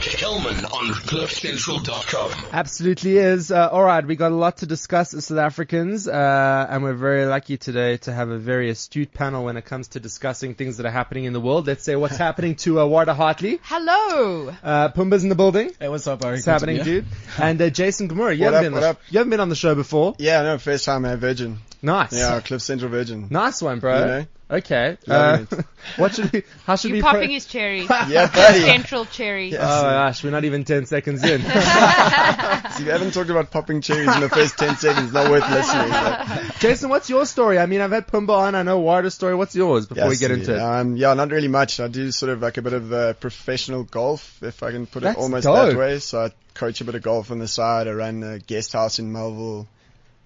Kellman on CliffCentral.com. Absolutely is. All right, we got a lot to discuss as South Africans, and we're very lucky today to have a very astute panel when it comes to discussing things that are happening in the world. Let's say what's happening to Wardah Hartley. Hello. Phumba's in the building. Hey, what's up, Arye? What's happening, dude? And Jason Gmur. You haven't been on the show before. Yeah, no, first time at Virgin. Nice. Yeah, Cliff Central Virgin. Nice one, bro. You know? Okay. How should we popping his cherry. Yeah, buddy. Central cherry. Yes. Oh my gosh, we're not even 10 seconds in. So you haven't talked about popping cherries in the first 10 seconds. Not worth listening. But. Jason, what's your story? I mean, I've had Phumba on. I know Wardah's story. What's yours before we get into it? Yeah, not really much. I do sort of like a bit of professional golf, if I can put it almost dope. that way. So I coach a bit of golf on the side. I run a guest house in Melville.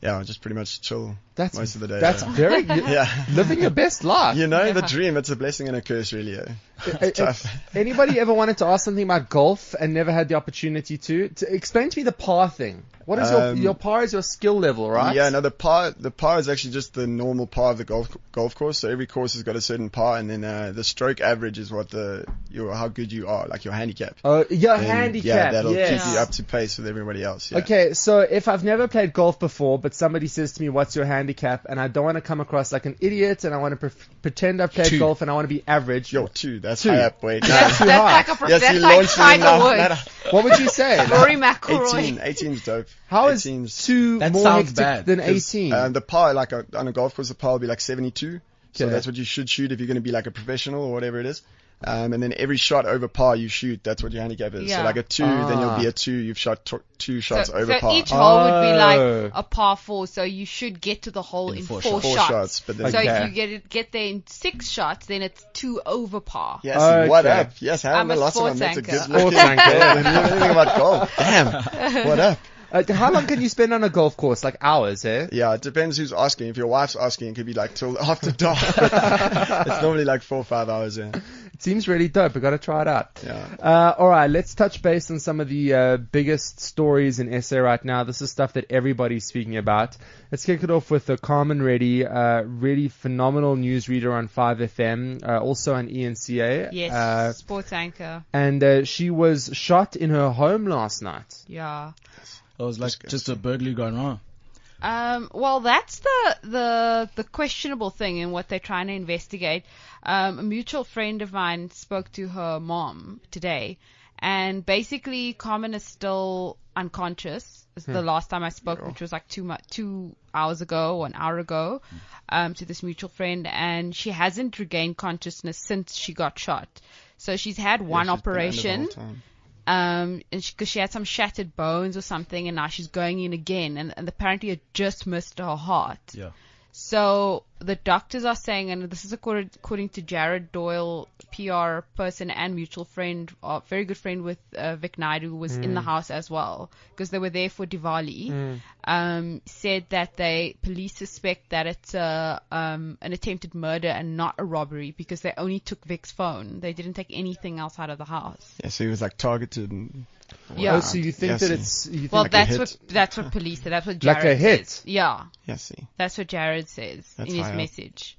Yeah, just pretty much chill most of the day. That's very living your best life. You know, the dream. It's a blessing and a curse, really. It's tough. Anybody ever wanted to ask something about golf and never had the opportunity to explain to me the par thing? What is your par is your skill level, right? Yeah, no, the par is actually just the normal par of the golf course. So every course has got a certain par, and then the stroke average is what how good you are, like your handicap. Oh, your handicap. Yeah, that'll keep you up to pace with everybody else. Yeah. Okay, so if I've never played golf before, but somebody says to me, "What's your handicap?" and I don't want to come across like an idiot, and I want to pretend I've played golf, and I want to be average. Yo, 2. That's high up. Wait, no. That's like a yes, that's like Tiger Woods. What would you say? Rory McIlroy. 18's dope. How is 2 more hectic bad. than 18? The par, like on a golf course, the par will be like 72. So Okay. that's what you should shoot if you're going to be like a professional or whatever it is. And then every shot over par you shoot, that's what your handicap is. Yeah. So like a 2, then you'll be a 2. You've shot 2 shots over par. So each hole would be like a par 4, so you should get to the hole in 4 shots. But then So if you get there in 6 shots, then it's 2 over par. Yes, what up? Yes, I'm a last one. sports That's a anchor. good Sports look. anchor. You know anything about golf? Damn. What up? How long can you spend on a golf course? Like hours, eh? Yeah, it depends who's asking. If your wife's asking, it could be like till after dark. It's normally like 4 or 5 hours, yeah. It seems really dope. I got to try it out. Yeah. All right, let's touch base on some of the biggest stories in SA right now. This is stuff that everybody's speaking about. Let's kick it off with Carmen Reddy, really phenomenal newsreader on 5FM, also on ENCA. Yes, sports anchor. And she was shot in her home last night. Yeah. It was like just a burglary gone wrong. Well, that's the questionable thing in what they're trying to investigate. A mutual friend of mine spoke to her mom today, and basically Carmen is still unconscious. It's the last time I spoke, which was like 2 hours ago or an hour ago, to this mutual friend, and she hasn't regained consciousness since she got shot. So she's had one operation. Because she had some shattered bones or something, and now she's going in again, and apparently it just missed her heart. Yeah. So the doctors are saying, and this is according to Jared Doyle, PR person and mutual friend, very good friend with Vic Naidu, who was in the house as well, because they were there for Diwali, said that police suspect that it's an attempted murder and not a robbery, because they only took Vic's phone. They didn't take anything else out of the house. Yeah, so he was like targeted. And Yeah. Oh, so you think that it's... Well, like that's what police said. That's what Jared Like a hit? says. Yeah. Yeah, see. That's what Jared says That's in his high up. message.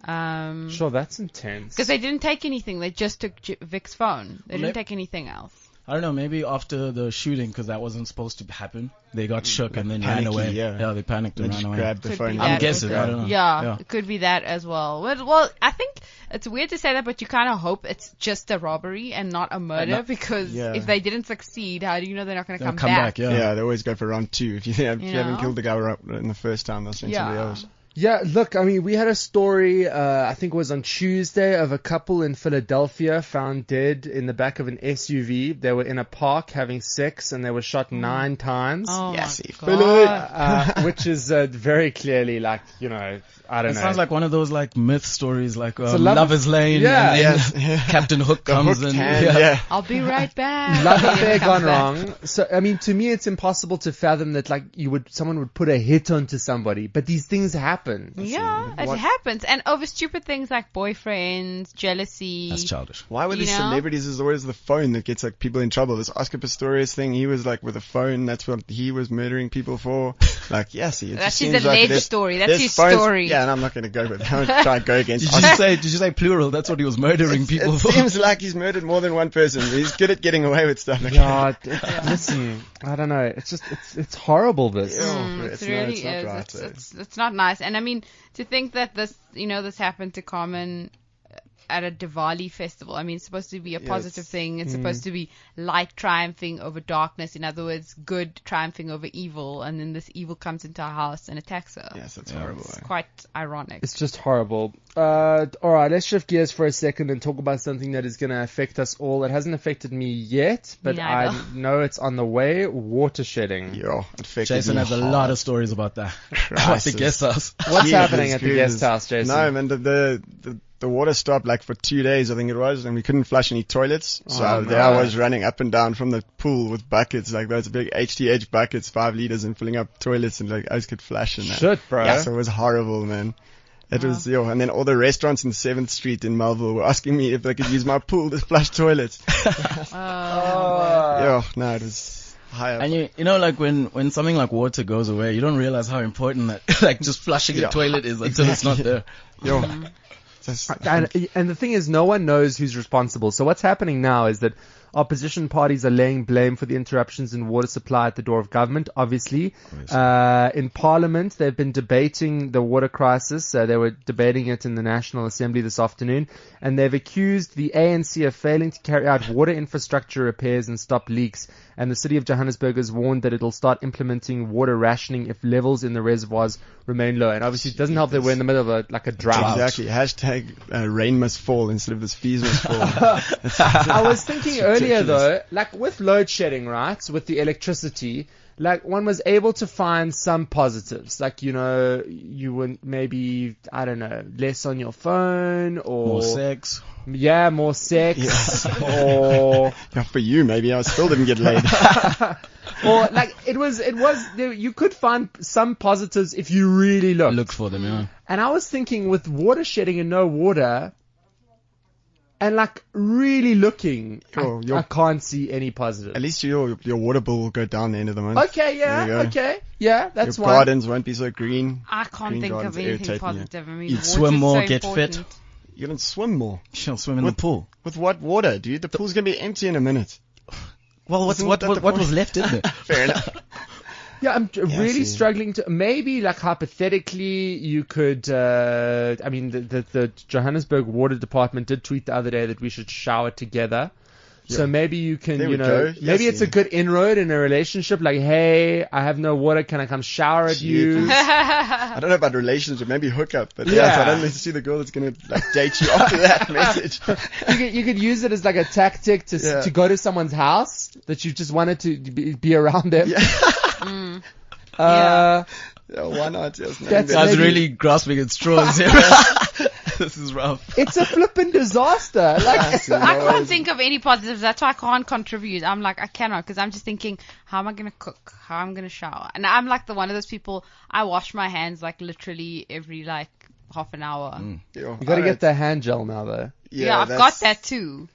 Sure, that's intense. Because they didn't take anything. They just took Vic's phone. They didn't take anything else. I don't know, maybe after the shooting, because that wasn't supposed to happen, they got shook and then ran panicky, away. yeah. They panicked and Then ran she away. grabbed the Could phone. be I'm that. guessing, I don't know. Yeah, it could be that as well. Well, I think it's weird to say that, but you kind of hope it's just a robbery and not a murder, because if they didn't succeed, how do you know they're not going to They'll come back? Yeah, they always go for round 2. If you haven't know? killed the guy right in the first time, they'll send somebody else. Yeah, look, I mean, we had a story, I think it was on Tuesday, of a couple in Philadelphia found dead in the back of an SUV. They were in a park having sex, and they were shot 9 times. Oh, Yes, my God. Which is very clearly like, I don't It know. sounds like one of those like myth stories, like a Love is Lane, Yeah. and then Captain Hook comes hooked and hand, yeah. I'll be right back. Love affair Comes gone back. wrong. So, I mean, to me, it's impossible to fathom that, like, someone would put a hit onto somebody. But these things happen. happen. Yeah, it What- happens. And over stupid things like boyfriends, jealousy. That's childish. Why with You the know? celebrities is always the phone that gets like people in trouble? This Oscar Pistorius thing, he was like with a phone. That's what he was murdering people for. Like, yeah, see, it That's just his seems like alleged there's- story. That's there's his phones- story. Yeah, and I'm not going to go with. I don't try to go against. Did you say plural? That's what he was murdering people It for. seems like he's murdered more than one person. He's good at getting away with stuff. Like God, listen, I don't know. It's just, it's horrible, this. It really it's not is. right, though. It's not nice. And I mean, to think that this happened to Carmen at a Diwali festival. I mean, it's supposed to be a positive thing. It's supposed to be light triumphing over darkness. In other words, good triumphing over evil. And then this evil comes into our house and attacks her. Yes, that's horrible. It's quite ironic. It's just horrible. Alright, let's shift gears for a second and talk about something that is going to affect us all. It hasn't affected me yet, but I neither. know it's on the way. Water shedding. Yo, it affected Jason me has a hard. lot of stories about that. About the guest house. What's Jesus happening at the goodness. guest house, Jason? No, man, the water stopped like for 2 days, I think it was, and we couldn't flush any toilets. So there I was running up and down from the pool with buckets, like those big HTH buckets, 5 liters, and filling up toilets, and like I just could flash in that. Shit, bro. Yeah, so it was horrible, man. It was, and then all the restaurants in 7th Street in Melville were asking me if they could use my pool to flush toilets. No, it was high up. And you know, like when something like water goes away, you don't realize how important that, like just flushing a toilet is until it's not there. And the thing is, no one knows who's responsible. So what's happening now is that opposition parties are laying blame for the interruptions in water supply at the door of government, obviously. In Parliament, they've been debating the water crisis. They were debating it in the National Assembly this afternoon. And they've accused the ANC of failing to carry out water infrastructure repairs and stop leaks. And the city of Johannesburg has warned that it'll start implementing water rationing if levels in the reservoirs remain low. And obviously it doesn't help that we're in the middle of a drought. Exactly. Hashtag rain must fall instead of this fees must fall. I was thinking earlier though, like with load shedding, right, with the electricity, like one was able to find some positives, like, you know, you would maybe, I don't know, less on your phone or More sex. Yeah, more sex or Yeah, for you, maybe I still didn't get laid. or like it was you could find some positives if you really looked. Look for them, yeah. And I was thinking with water shedding and no water, and like really looking, I can't see any positive. At least your water bill will go down the end of the month. Okay, There you go. okay, yeah, that's Your one. gardens won't be so green. I can't Green think of gardens anything irritate me. positive. I mean, You'd water's swim more, so get important. fit. You're gonna swim more. She'll swim in the pool. With what water, dude? The pool's gonna be empty in a minute. Well, Isn't what that the was point? left in there? Fair enough. Yeah, I'm really see. struggling to. Maybe, like hypothetically, you could. I mean, the Johannesburg Water Department did tweet the other day that we should shower together. So maybe you can, There you we know, go. maybe Yes, it's a good inroad in a relationship. Like, hey, I have no water. Can I come shower at you? I don't know about relationship, maybe hookup, but Yeah. so I don't need to see the girl that's gonna like date you after that message. You could use it as like a tactic to go to someone's house that you just wanted to be around them. Yeah, why not? Yes, no, That's I was maybe- really grasping at straws here. This is rough. It's a flippin' disaster. Like, I can't think of any positives. That's why I can't contribute. I'm like, I cannot, because I'm just thinking, how am I going to cook? How am I going to shower? And I'm like one of those people, I wash my hands like literally every like half an hour. you got to get the hand gel now, though. Yeah, I've got that too.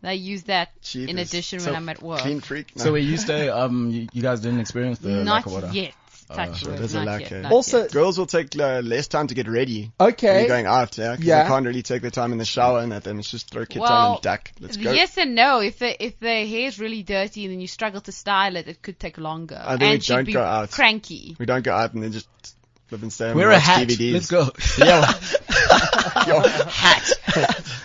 I use that Cheapest. in addition So when I'm at work. Clean freak. No. So where you stay, you guys didn't experience the lack Not of water? yet. Touch so wood, there's a not lack, yet, eh? not Also- yet. Girls will take less time to get ready when Okay. you're going out, yeah, because Yeah. they can't really take their time in the shower and that. Then it's just throw kits on Well, and duck. Let's go. Yes and no. If the hair's really dirty and then you struggle to style it, it could take longer. I think we and she'd don't be go out. cranky. We don't go out and then just live and stay and Wear watch a hat. DVDs. Let's go. Yeah, your hat.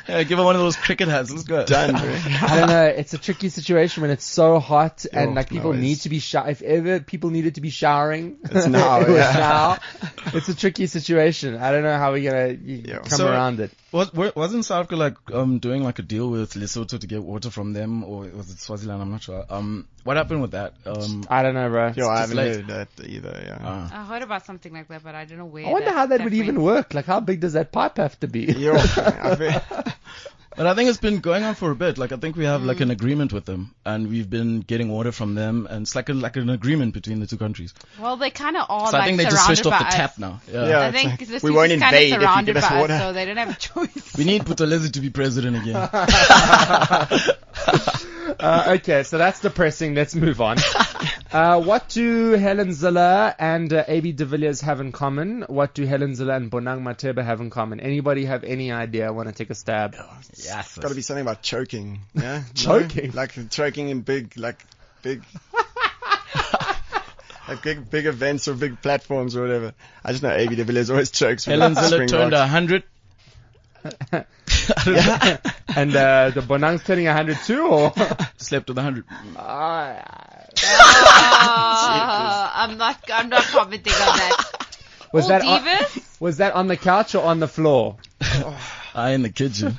Yeah, give her one of those cricket hats. Let's go. Done, bro. I don't know. It's a tricky situation when it's so hot and Oh, like people no, need it's- to be if ever people needed to be showering, It's now, it was yeah. now. It's a tricky situation. I don't know how we're gonna come So- around it. Wasn't South Africa like doing like a deal with Lesotho to get water from them, or was it Swaziland? I'm not sure. What happened with that? I don't know, bro. Yo, I just haven't late. heard that either. Yeah. I heard about something like that, but I don't know where. I wonder how that would went. even work. Like, how big does that pipe have to be? Yo, I But I think it's been going on for a bit. Like, I think we have like an agreement with them, and we've been getting water from them, and it's like an agreement between the two countries. Well, they kind of are. So like I think they just switched off the surrounded by tap us. now. Yeah. I it's think like, the we won't Swiss is kind invade of if you surrounded give us by water. us, so they don't have a choice. We need Buthelezi to be president again. Okay, so that's depressing. Let's move on. What do Helen Zille and AB de Villiers have in common? What do Helen Zille and Bonang Matheba have in common? Anybody have any idea? Want to take a stab? Yes. Got to be something about choking. Yeah, Choking? No? Like choking in big. Like big events or big platforms or whatever. I just know AB de Villiers always chokes. with Helen the Zille turned Springboks. 100. And the Bonang's turning 102, or? Slept with 100. I'm not commenting on that. Was All that divas? was that on the couch or on the floor? In the kitchen.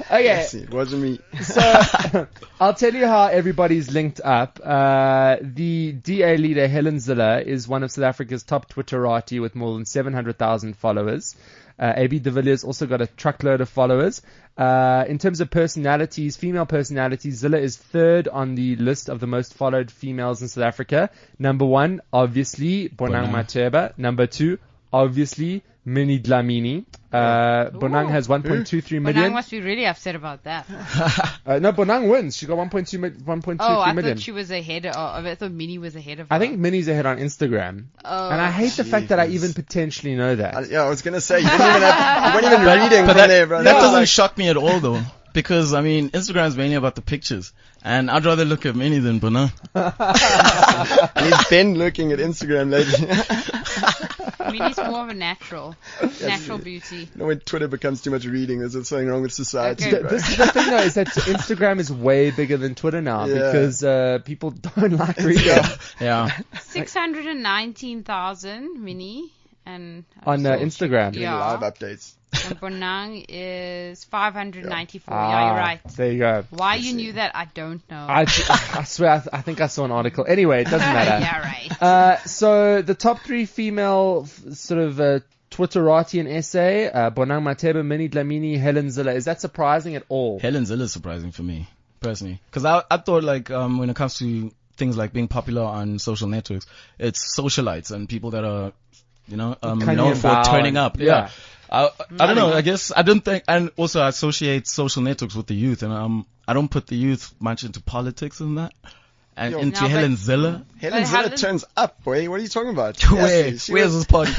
Okay, Yes, it wasn't me. so I'll tell you how everybody's linked up. The DA leader Helen Zille is one of South Africa's top Twitterati with more than 700,000 followers. AB de Villiers also got a truckload of followers. In terms of personalities, female personalities, Zille is third on the list of the most followed females in South Africa. Number 1, obviously, Bonang Matheba. Number 2, obviously, Minnie Dlamini. Bonang has 1.23 Bonang million. must be really upset about that. No, Bonang wins. She got 1.23 Oh, I million. thought she was ahead. I thought Minnie was ahead of her. I think Minnie's ahead on Instagram. Oh. And I hate the fact that I Jeez. even potentially know that. I was gonna say you weren't even reading from there, bro. That was doesn't like- shock me at all, though. Because, I mean, Instagram's mainly about the pictures. And I'd rather look at Minnie than Bonang. And he's been looking at Instagram lately. Minnie's more of a natural beauty. You know, when Twitter becomes too much reading, there's something wrong with society. Okay. bro. This is the thing though, is that Instagram is way bigger than Twitter now Yeah. because people don't like reading Yeah. 619,000 Minnie and on Instagram. Yeah. Live updates. And Bonang is 594. Ah, Yeah, you're right. There you go. Why you knew that, I don't know. I swear, I think I saw an article. Anyway, it doesn't matter. Yeah, right. So the top 3 female sort of Twitterati in SA, Bonang Matheba, Minnie Dlamini, Helen Zille. Is that surprising at all? Helen Zille is surprising for me, personally. Because I thought, like, when it comes to things like being popular on social networks, it's socialites and people that are, known for turning up. Yeah. I don't know. I guess I don't think, and also I associate social networks with the youth, and I don't put the youth much into politics and that. And Yo. into No, but- Helen Zille. Helen But Zille Helen- turns up, boy. What are you talking about? Where? Yes, she Where's was- this party?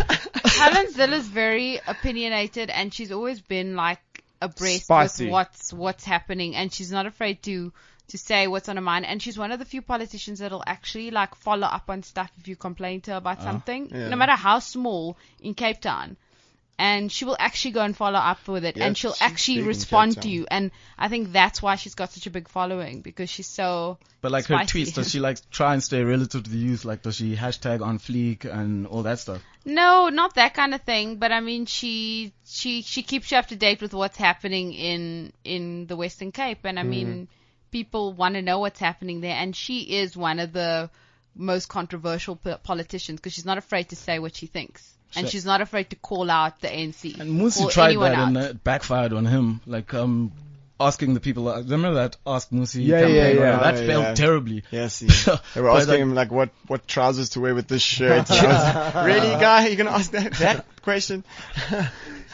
Helen Zille is very opinionated, and she's always been like abreast Spicy. with what's happening, and she's not afraid to say what's on her mind. And she's one of the few politicians that'll actually like follow up on stuff if you complain to her about something, yeah. no matter how small in Cape Town. And she will actually go and follow up with it, Yeah, and she'll she's actually big in respond Cape to Town. you. And I think that's why she's got such a big following, because she's so. But like her spicy. tweets, does she like try and stay relative to the youth? Like, does she hashtag on fleek and all that stuff? No, not that kind of thing. But I mean, she keeps you up to date with what's happening in the Western Cape, and I mean, people want to know what's happening there. And she is one of the most controversial politicians because she's not afraid to say what she thinks, and Sure. she's not afraid to call out the ANC. And Musi call tried anyone that out. and it backfired on him. Like, asking the people, remember that Ask Musi Yeah, campaign? yeah, yeah. That Oh, failed yeah. terribly. Yes, they were But, asking him like what trousers to wear with this shirt. And I was, really, guy? You gonna ask that question?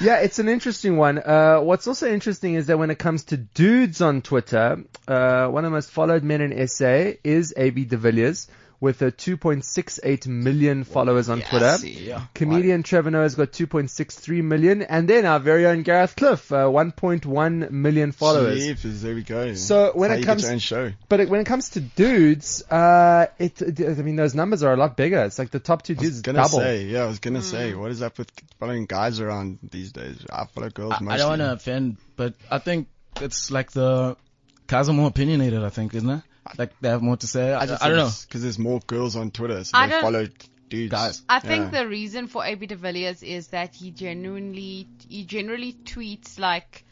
Yeah, it's an interesting one. What's also interesting is that when it comes to dudes on Twitter, one of the most followed men in SA is AB de Villiers with 2.68 million followers on Twitter. Yeah. Comedian Trevor Noah's got 2.63 million, and then our very own Gareth Cliff, 1.1 million followers. Jeepers, there we go. So when That's how it you comes- get your own show. But when it comes to dudes, I mean, those numbers are a lot bigger. It's like the top 2 I dudes was is gonna double. say, what is up with following guys around these days? I follow girls mostly. I don't want to offend, but I think it's like the guys are more opinionated, I think, isn't it? Like, they have more to say. I don't know. Because there's more girls on Twitter, so I they don't- follow dudes. Guys. I think Yeah. the reason for AB de Villiers is that he generally tweets like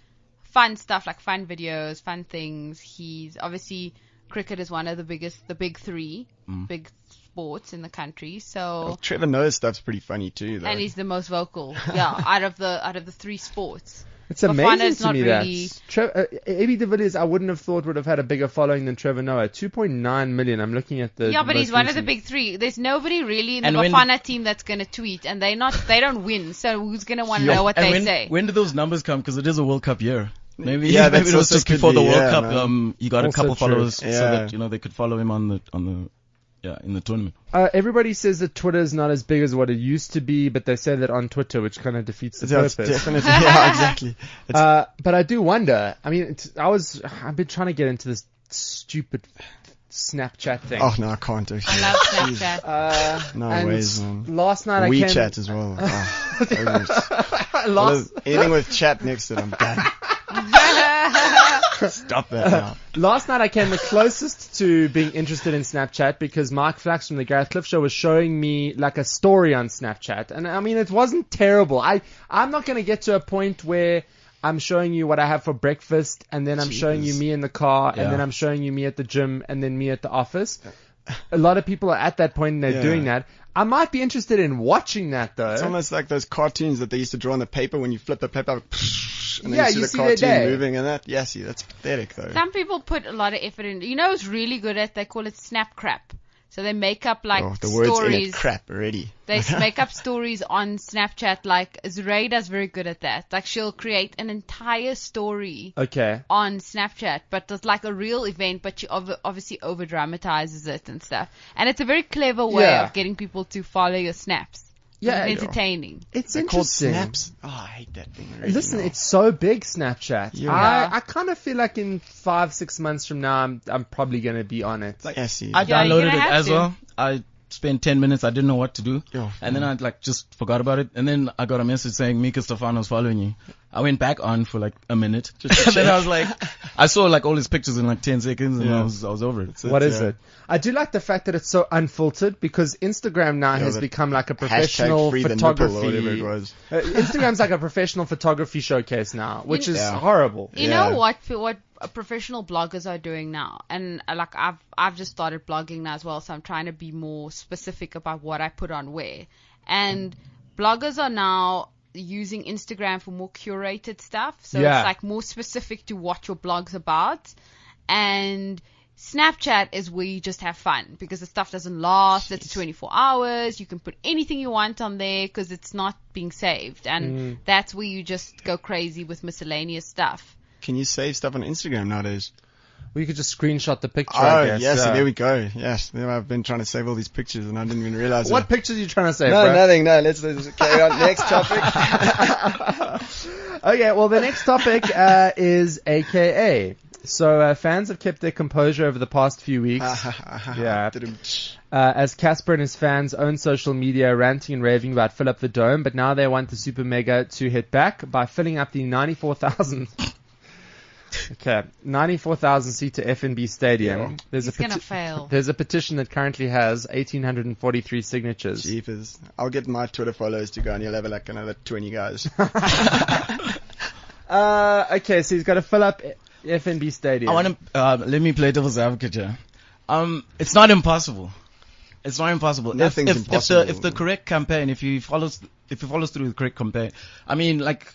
fun stuff, like fun videos, fun things. He's obviously, cricket is one of the big 3 big sports in the country. So, Well, Trevor Noah's stuff's pretty funny too, though. and he's the most vocal. Yeah, out of the 3 sports. It's amazing Bafana's to not me really. that AB de Villiers, I wouldn't have thought would have had a bigger following than Trevor Noah. 2.9 million. I'm looking at the. Yeah, but he's most one of the recent. big three. There's nobody really in the And when- Bafana team that's gonna tweet, and they don't win. So who's gonna want to know what they say? When did those numbers come? Because it is a World Cup year. Maybe, Yeah, maybe that's it was also just could before the be, World yeah, Cup. man. You got a Also couple true. followers so Yeah. that they could follow him on the in the tournament. Everybody says that Twitter is not as big as what it used to be, but they say that on Twitter, which kind of defeats the Yeah, it's purpose. definitely, yeah, exactly. But I do wonder. I mean, I've been trying to get into this stupid Snapchat thing. Oh no, I can't actually. I love Snapchat. No And ways, man. last night I WeChat as well. Anything with chat next to it, I'm done. Stop that now. Last night I came the closest to being interested in Snapchat because Mark Flax from the Gareth Cliff Show was showing me like a story on Snapchat. And I mean, it wasn't terrible. I'm not going to get to a point where I'm showing you what I have for breakfast and then I'm showing you me in the car and then I'm showing you me at the gym and then me at the office. A lot of people are at that point and they're doing that. I might be interested in watching that though. It's almost like those cartoons that they used to draw on the paper when you flip the paper and then Yeah, you you see see the their cartoon day. moving and that. Yeah, see, that's pathetic though. Some people put a lot of effort in. You know who's really good at? They call it snap crap. So they make up like Oh, the words in it stories. crap already. They make up stories on Snapchat. Like Zoraida is very good at that. Like she'll create an entire story Okay. on Snapchat, but it's like a real event, but she obviously over dramatizes it and stuff. And it's a very clever way Yeah. of getting people to follow your snaps. Yeah, It's entertaining. It's They're called interesting. snaps. Oh, I hate that thing already. Listen, now. it's so big, Snapchat. Yeah. I kind of feel like in 5-6 months from now, I'm probably going to be on it. Yeah, see. I Yeah, you're downloaded gonna it have as to. well. I spent 10 minutes. I didn't know what to do. Yeah. And then I like just forgot about it. And then I got a message saying Mika Stefano's following you. I went back on for like a minute. And then I was like, I saw like all his pictures in like 10 seconds and I was over it. What is it? I do like the fact that it's so unfiltered because Instagram now has the become like a Hashtag professional free the nipple or photography. whatever it was. Instagram's like a professional photography showcase now, which is Yeah. horrible. You Yeah. know what professional bloggers are doing now, and like I've just started blogging now as well, so I'm trying to be more specific about what I put on where. And bloggers are now using Instagram for more curated stuff, so Yeah. it's like more specific to what your blog's about. And Snapchat is where you just have fun because the stuff doesn't last. It's 24 hours. You can put anything you want on there because it's not being saved, and that's where you just go crazy with miscellaneous stuff. Can you save stuff on Instagram nowadays? Well, you could just screenshot the picture, I Oh, guess. yes, yeah. there we go. Yes, I've been trying to save all these pictures and I didn't even realize What it. pictures are you trying to say, No, bro? nothing. No, let's carry on. Next topic. Okay, well, the next topic is AKA. So fans have kept their composure over the past few weeks. Yeah. As Casper and his fans own social media ranting and raving about fill up the dome, but now they want the Super Mega to hit back by filling up the 94,000 seater FNB Stadium. Yeah. He's gonna fail. There's a petition that currently has 1,843 signatures. Jeepers. I'll get my Twitter followers to go and you'll have like another 20 guys. Okay, so he's got to fill up FNB Stadium. I want to, let me play devil's advocate here. It's not impossible. It's not impossible. Nothing's impossible. If the correct campaign, if he follows through the correct campaign, I mean, like,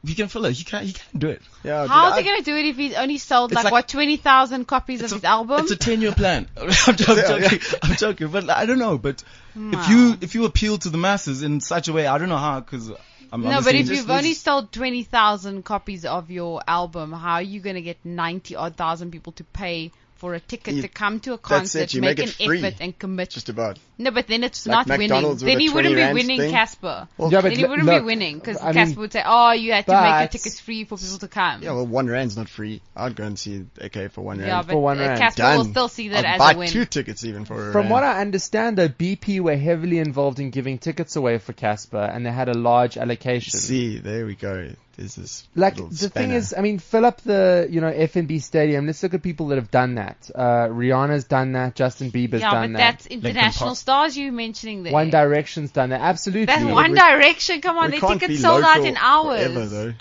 he can fill it. He can do it. Yeah, How's he gonna do it if he's only sold It's like like- 20,000 copies of his album? It's a 10-year plan. I'm joking. I'm joking. But I don't know. But if you appeal to the masses in such a way, I don't know how, because I'm No, but obviously if just- you've only sold 20,000 copies of your album, how are you going to get 90-odd thousand people to pay for a ticket to come to a That's it, concert, you make make an it free. effort and commit? Just about. No, but then it's Like not winning. McDonald's with Then a he wouldn't 20 be rand winning, thing. Casper. Yeah, Then but he wouldn't look, be winning because I Casper mean, would say, "Oh, you had to make your but- tickets free for people to come." Yeah, well, £1's not free. I'd go and see AK for £1. Yeah, but For 1 rand. Casper will still see that I'd as buy a win. 2 tickets even for a From rand. what I understand, though, BP were heavily involved in giving tickets away for Casper, and they had a large allocation. See, there we go. There's this Like, little the spanner. thing is, I mean, fill up the, FNB Stadium. Let's look at people that have done that. Rihanna's done that. Justin Bieber's Yeah, done but that. that's international Park. stars you mentioning there. One Direction's done that. Absolutely. That's One Direction. Come on, we their can't tickets be sold out local in hours. Forever, though.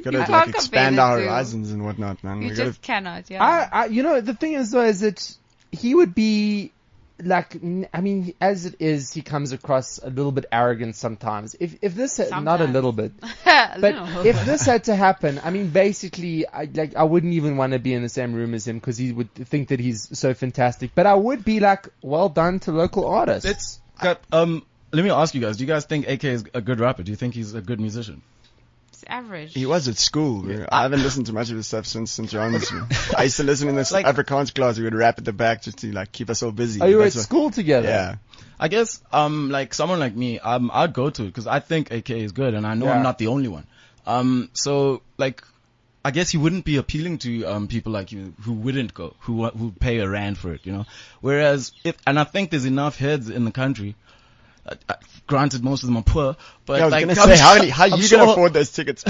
Gotta can't like compare expand the our two. horizons and whatnot, man. You We gotta just cannot. Yeah. the thing is, though, is that he would be I mean, as it is, he comes across a little bit arrogant sometimes. If this had, not a little bit, but if this had to happen, I mean, basically, I wouldn't even want to be in the same room as him because he would think that he's so fantastic. But I would be like, well done to local artists. Let me ask you guys: do you guys think AK is a good rapper? Do you think he's a good musician? Average. He was at school. I haven't listened to much of his stuff since St. John's. I used to listen in this Afrikaans class. We would rap at the back just to like keep us all busy. Oh, you were at school together? Yeah. I guess like someone like me, I'd go to it because I think AK is good, and I know I'm not the only one. So like, I guess he wouldn't be appealing to people like you who wouldn't go, who pay a rand for it, you know. Whereas and I think there's enough heads in the country. Granted, most of them are poor, but I was gonna say, how you gonna afford those tickets?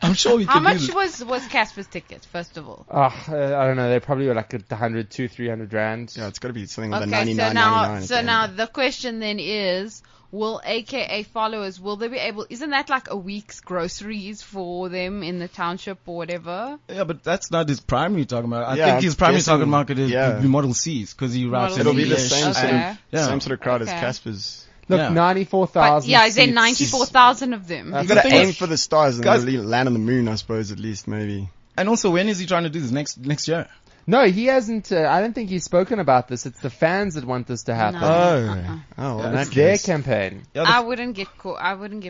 I'm sure we How could. much was Casper's ticket, first of all? I don't know. They probably were like 100, 200, 300 rand. Yeah, it's got to be something like 99. So now the question then is, will AKA followers, will they be able, isn't that like a week's groceries for them in the township or whatever? Yeah, but that's not his primary target market. I think his primary target market is would be Model Cs because he raps It'll be the English. same sort of crowd as Casper's. Look, 94,000. Yeah, is there 94,000 of them? You got to aim for the stars and really land on the moon, I suppose, at least, maybe. And also, when is he trying to do this? Next year? No, he hasn't. I don't think he's spoken about this. It's the fans that want this to happen. No. Well, it's their campaign. I wouldn't get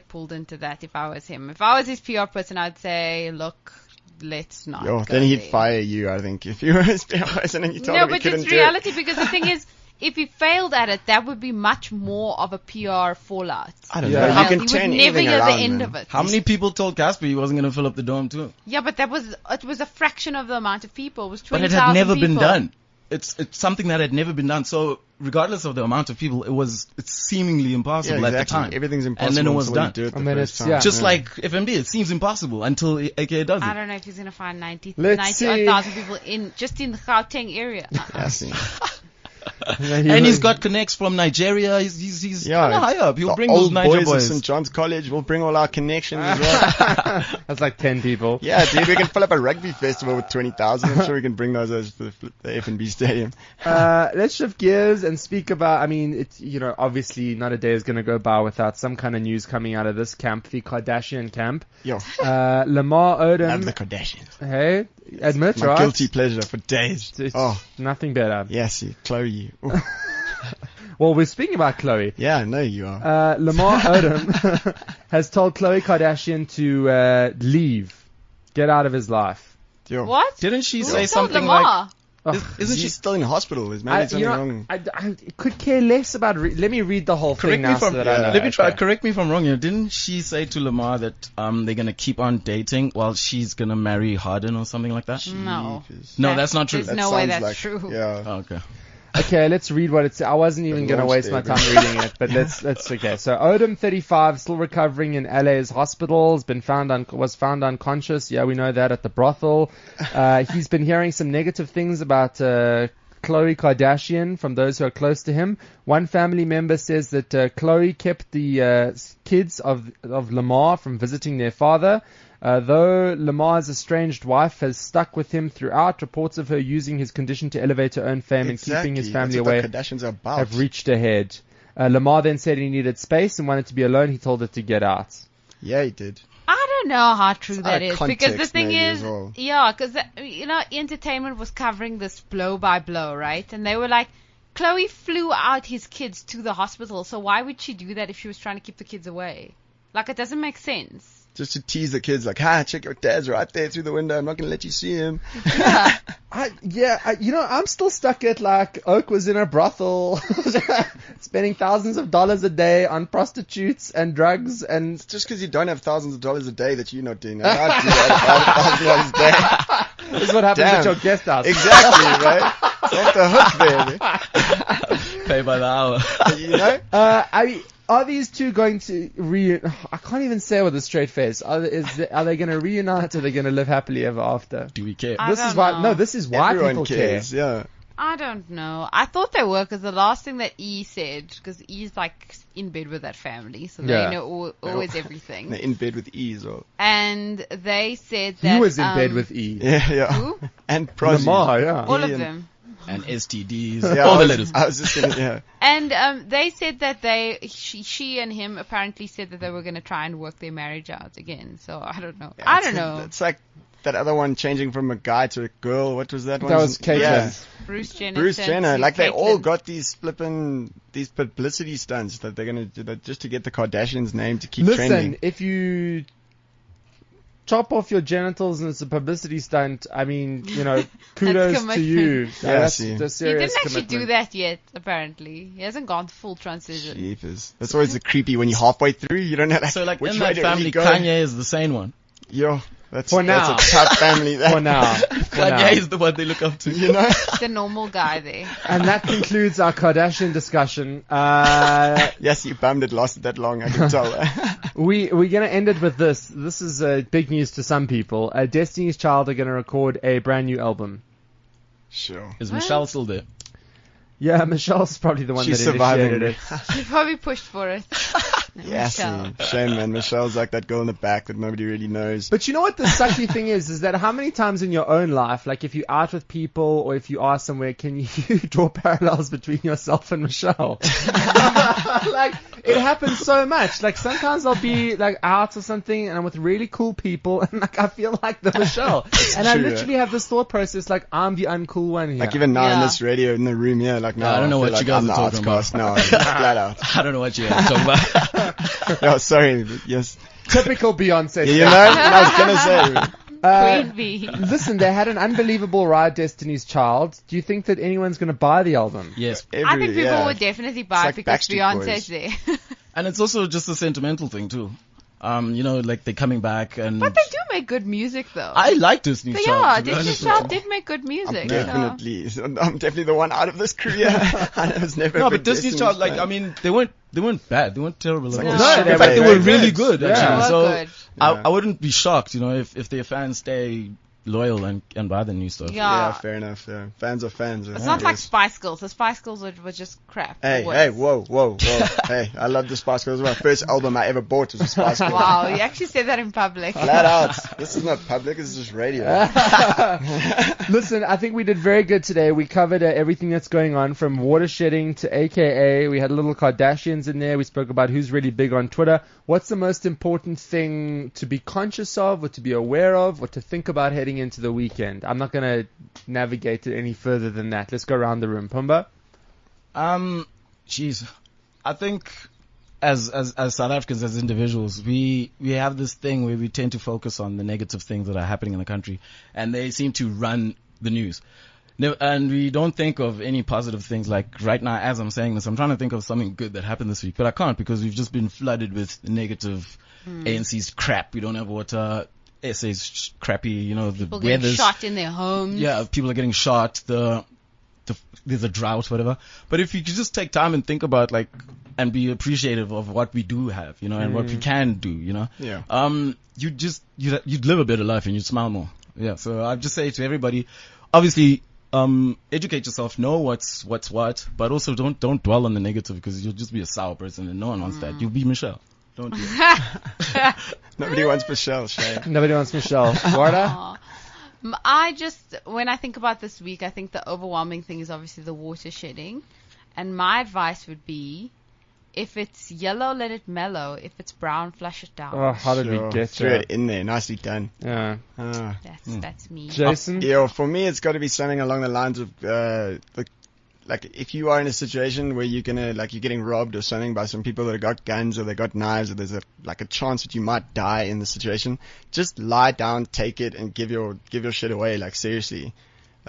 pulled into that if I was him. If I was his PR person, I'd say, look, let's not. Then he'd fire you, I think, if you were his PR person and you told him he couldn't do it. No, but it's reality because the thing is, if he failed at it, that would be much more of a PR fallout. I don't know. You can would turn never anything hear around, the end man. of it. How many people told Casper he wasn't going to fill up the dome too? Yeah, but it was a fraction of the amount of people. It was 20,000 But it had never people. been done. It's something that had never been done. So regardless of the amount of people, it's seemingly impossible at the time. Everything's impossible. And then it was done. Do it the first time. Just like FNB, it seems impossible until AK does it. I don't know if he's going to find 90,000 people just in the Gauteng area. And he's got connects from Nigeria. He's kind of high up. He'll bring those Niger boys. Of St. John's College. We'll bring all our connections as well. That's like 10 people. Yeah, dude, we can fill up a rugby festival with 20,000. I'm sure we can bring those as the FNB Stadium. Let's shift gears and speak about, I mean, it's, obviously not a day is going to go by without some kind of news coming out of this camp, the Kardashian camp. Yo. Lamar Odom. Love the Kardashians. Hey, admit, My right? guilty pleasure for days. It's nothing better. Yes, Chloe. Well, we're speaking about Chloe. Yeah, I know you are. Lamar Odom has told Khloe Kardashian to leave, get out of his life. Yo. What? Didn't she say Who something told Lamar? like? Isn't she still in hospital? Is maybe something wrong? I could care less about. Let me read the whole thing now. So that I know. Let me try. Correct me if I'm wrong here. Didn't she say to Lamar that they're gonna keep on dating while she's gonna marry Harden or something like that? No. No, that's not true. There's no way that's true. Yeah. Oh, okay. Okay, let's read what it says. I wasn't even going to waste my time reading it, but let's okay. So Odom, 35, still recovering in LA's hospital, was found unconscious. Yeah, we know that at the brothel. He's been hearing some negative things about Khloe Kardashian from those who are close to him. One family member says that Khloe kept the kids of Lamar from visiting their father. Though Lamar's estranged wife has stuck with him throughout, reports of her using his condition to elevate her own fame and keeping his family away have reached a head. Lamar then said he needed space and wanted to be alone. He told her to get out. Yeah, he did. I don't know how true that is because the thing is, well. because entertainment was covering this blow by blow, right? And they were like, Chloe flew out his kids to the hospital, so why would she do that if she was trying to keep the kids away? Like, it doesn't make sense. Just to tease the kids, like, check your dad's right there through the window. I'm not going to let you see him. I'm still stuck at, like, Oak was in a brothel, spending thousands of dollars a day on prostitutes and drugs. And it's just because you don't have thousands of dollars a day that you're not doing that. I do that $1,000 a day. This is what happens at your guest house. Exactly, right? It's off the hook there. Pay by the hour. Are these two going to I can't even say with a straight face. Are they going to reunite or are they going to live happily ever after? Do we care? This is why everyone people cares. care. Yeah. I don't know. I thought they were because the last thing that E said, because E's like in bed with that family, so they know always everything. They're in bed with E as well. And they said that he was in bed with E. Yeah. Who? And Prozzy. Lamar, yeah. All of them. and STDs, Yeah, all the letters. I was just gonna, yeah. And they said that she and him apparently said that they were going to try and work their marriage out again. So I don't know. I don't know. It's like that other one changing from a guy to a girl. What was that one? That was Caitlyn. Yeah. Bruce Jenner. Bruce Jenner. Like they all Caitlyn. got these publicity stunts that they're gonna do just to get the Kardashians' name to keep trending. Listen, if you chop off your genitals and it's a publicity stunt, I mean, kudos to you. Yeah, That's see. the He serious didn't actually commitment. do that yet, apparently. He hasn't gone full transition. Jeepers. That's always creepy when you're halfway through. You don't know So like which in way that to family, really go. Kanye is the sane one. Yo, that's For now. a tough family. For now. Kanye is the one they look up to. You know? The normal guy there. And that concludes our Kardashian discussion. Yes, you bummed it lasted that long. I can tell. We're going to end it with this. This is big news to some people. Destiny's Child are going to record a brand new album. Sure. Is What? Michelle still there? Yeah, Michelle's probably the one She's that initiated surviving. it. She probably pushed for it. Yes, Michelle. shame, man. Michelle's like that girl in the back that nobody really knows. But you know what the sucky thing is that how many times in your own life, like if you're out with people or if you are somewhere, can you draw parallels between yourself and Michelle? Like, it happens so much. Like, sometimes I'll be like out or something and I'm with really cool people and like I feel like the Michelle. And I true, literally have this thought process like I'm the uncool one here. Like even now in Yeah. this radio in the room, yeah, like now I don't know feel what you like guys I'm are the talking about. outcast now, flat out. I don't know what you're talking about. No, sorry, but yes. Typical Beyonce. You know, and I was gonna say, Queen Bee. Listen, they had an unbelievable ride, Destiny's Child. Do you think that anyone's going to buy the album? Yes. I think people yeah. would definitely buy like it because Backstreet Beyonce's Boys. there. And it's also just a sentimental thing too. Like they're coming back and But they do make good music, though. I like Disney's Child. Yeah, to be honest Disney's with Child you. did make good music. I'm definitely the one out of this crew. Yeah. I was never. No, a but big Disney's Child, like, fan. I mean, they weren't bad. They weren't terrible at all. like a No, sugar in in fact, they baby. were really good, Yeah. actually. They were So good. I wouldn't be shocked, if their fans stay loyal and buy the new stuff. Yeah, Yeah. fair enough. Yeah. Fans are fans. It's not like Spice Girls. The Spice Girls were just crap. Hey, Worse. hey, whoa. Hey, I love the Spice Girls. It was my first album I ever bought was a Spice Girls. Wow, you actually said that in public. Flat out. This is not public, this is just radio. Listen, I think we did very good today. We covered everything that's going on from watershedding to AKA. We had a little Kardashians in there. We spoke about who's really big on Twitter. What's the most important thing to be conscious of or to be aware of or to think about heading into the weekend? I'm not going to navigate it any further than that. Let's go around the room. Pumba? I think as South Africans, as individuals, we have this thing where we tend to focus on the negative things that are happening in the country, and they seem to run the news. And we don't think of any positive things. Like right now, as I'm saying this, I'm trying to think of something good that happened this week, but I can't because we've just been flooded with negative ANC's crap. We don't have water. SA's crappy, the People getting weather's shot in their homes. yeah, people are getting shot. There's a drought, whatever. But if you could just take time and think about and be appreciative of what we do have, and what we can do, Yeah. you'd live a better life and you'd smile more. Yeah. So I'd just say to everybody, obviously, educate yourself, know what's what, but also don't dwell on the negative because you'll just be a sour person and no one wants that. You'll be Michelle. Don't do it. Nobody wants Michelle, Shay. Nobody wants Michelle. Wardah? When I think about this week, I think the overwhelming thing is obviously the water shedding. And my advice would be, if it's yellow, let it mellow. If it's brown, flush it down. Oh, how did we get Threw there? it in there. Nicely done. Yeah. That's me. Jason? Yeah, for me, it's got to be something along the lines of, like if you are in a situation where you're getting robbed or something by some people that have got guns or they got knives or there's a chance that you might die in the situation, just lie down, take it, and give your shit away. Like seriously,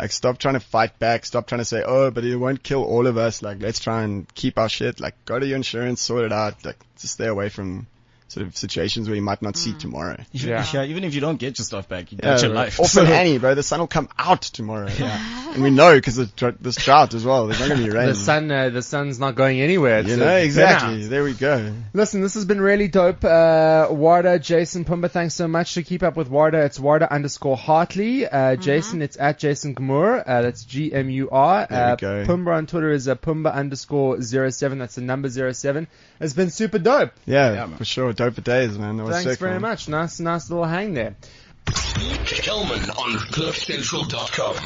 stop trying to fight back. Stop trying to say, oh, but it won't kill all of us. Let's try and keep our shit. Go to your insurance, sort it out. Just stay away from sort of situations where you might not see tomorrow. Yeah. Even if you don't get your stuff back, you get your life. Or from Annie, bro. The sun will come out tomorrow. Yeah. And we know because this drought as well. There's not going to be rain. The sun's not going anywhere. It's Exactly. There we go. Listen, this has been really dope. Wardah, Jason, Phumba, thanks so much. To keep up with Wardah, it's Wardah_Hartley. Jason, it's at Jason Gmur. That's Gmur. There we go. Phumba on Twitter is Phumba_07. That's the number 07. It's been super dope. Yeah, for sure. Dope for days, man. That was Thanks sick, very man. much. Nice little hang there. Kellman on CliffCentral.com.